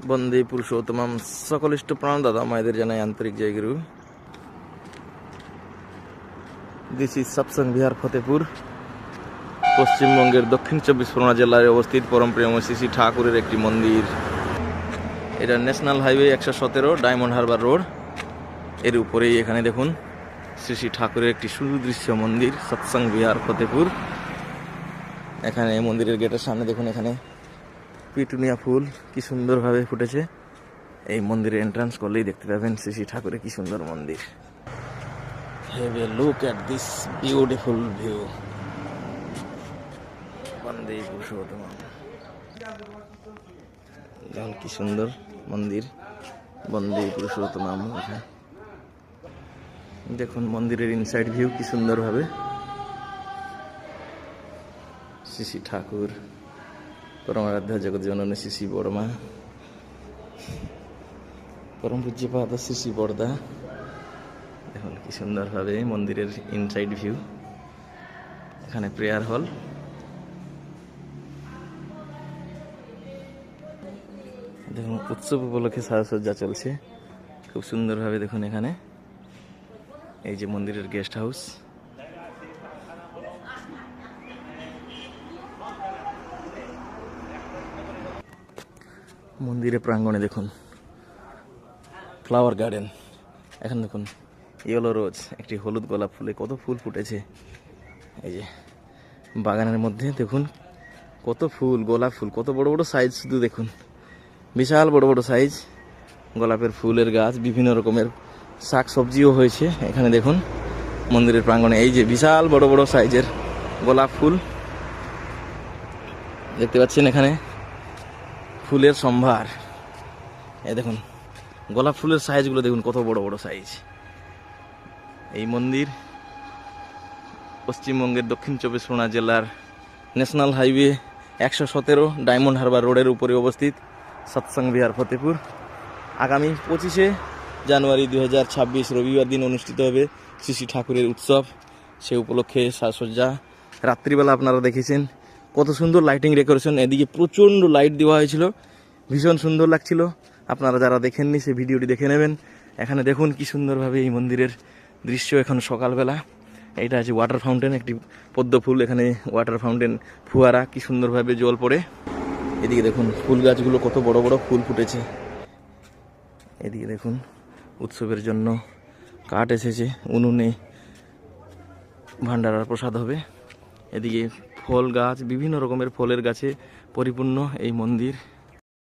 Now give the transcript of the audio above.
বন্দে পুরুষোত্তমম সকলিষ্ট প্রাণ দাদা মায়েদের জানাই আন্তরিক জয় গুরু। দিস ইজ সৎসঙ্গ বিহার ফতেপুর, পশ্চিমবঙ্গের দক্ষিণ 24 পরগনা জেলায় অবস্থিত পরম প্রেমময় শ্রী শ্রী ঠাকুরের একটি মন্দির। এটা national highway 117 diamond Harbour road. এর উপরেই এখানে দেখুন শ্রী শ্রী ঠাকুরের একটি সুদৃশ্য মন্দির, সৎসঙ্গ বিহার ফতেপুর। এখানে মন্দিরের গেটের সামনে দেখুন, এখানে পিটুনিয়া ফুল কি সুন্দরভাবে ফুটেছে। এই মন্দিরে এন্ট্রান্স করলেই দেখতে পাবেন শ্রী শ্রী ঠাকুরের কি সুন্দর মন্দির। Have a look at this beautiful view. বন্দে পুরুষোত্তম। দেখুন কি সুন্দর মন্দির, বন্দে পুরুষোত্তম। দেখুন মন্দিরের ইনসাইড ভিউ কি সুন্দরভাবে। শ্রী শ্রী ঠাকুর পরমারাধ্য জগৎ জননী শ্রী শ্রী বড়মা, পরম পূজ্যপাদ শ্রী শ্রী বড়দা। দেখুন কি সুন্দরভাবে মন্দিরের ইনসাইড ভিউ। এখানে প্রেয়ার হল। দেখুন উৎসব উপলক্ষে সাজসজ্জা চলছে খুব সুন্দরভাবে। দেখুন এখানে এই যে মন্দিরের গেস্ট হাউস। মন্দিরের প্রাঙ্গণে দেখুন ফ্লাওয়ার গার্ডেন। এখন দেখুন ইয়েলো রোজ, একটি হলুদ গোলাপ ফুলে কত ফুল ফুটেছে। এই যে বাগানের মধ্যে দেখুন কত ফুল, গোলাপ ফুল কত বড় বড় সাইজ, শুধু দেখুন বিশাল বড় বড় সাইজ গোলাপের ফুলের গাছ। বিভিন্ন রকমের শাক সবজিও হয়েছে এখানে দেখুন মন্দিরের প্রাঙ্গণে। এই যে বিশাল বড় বড় সাইজের গোলাপ ফুল দেখতে পাচ্ছেন, এখানে ফুলের সম্ভার। এই দেখুন গোলাপ ফুলের সাইজগুলো দেখুন কত বড় বড় সাইজ। এই মন্দির পশ্চিমবঙ্গের দক্ষিণ 24 পরগনা জেলার ন্যাশনাল হাইওয়ে 117 ডায়মন্ড হারবার রোডের উপরে অবস্থিত সৎসঙ্গ বিহার ফতেপুর। আগামী 25শে জানুয়ারি 2026 রবিবার দিন অনুষ্ঠিত হবে শ্রী শ্রী ঠাকুরের উৎসব। সে উপলক্ষে সাজসজ্জা রাত্রিবেলা আপনারা দেখেছেন কত সুন্দর লাইটিং ডেকোরেশন। এদিকে প্রচণ্ড লাইট দেওয়া হয়েছিল, ভীষণ সুন্দর লাগছিল। আপনারা যারা দেখেননি সেই ভিডিওটি দেখে নেবেন। এখানে দেখুন কি সুন্দরভাবে এই মন্দিরের দৃশ্য এখন সকালবেলা। এইটা আছে ওয়াটার ফাউন্টেন, একটি পদ্ম ফুল। এখানে ওয়াটার ফাউন্টেন ফুয়ারা, কি সুন্দরভাবে জল পড়ে। এদিকে দেখুন ফুল গাছগুলো কত বড় বড় ফুল ফুটেছে। এদিকে দেখুন উৎসবের জন্য কাঠ এসেছে, উনুনে ভান্ডারার প্রসাদ হবে। এদিকে ফল গাছ, বিভিন্ন রকমের ফলের গাছে পরিপূর্ণ এই মন্দির।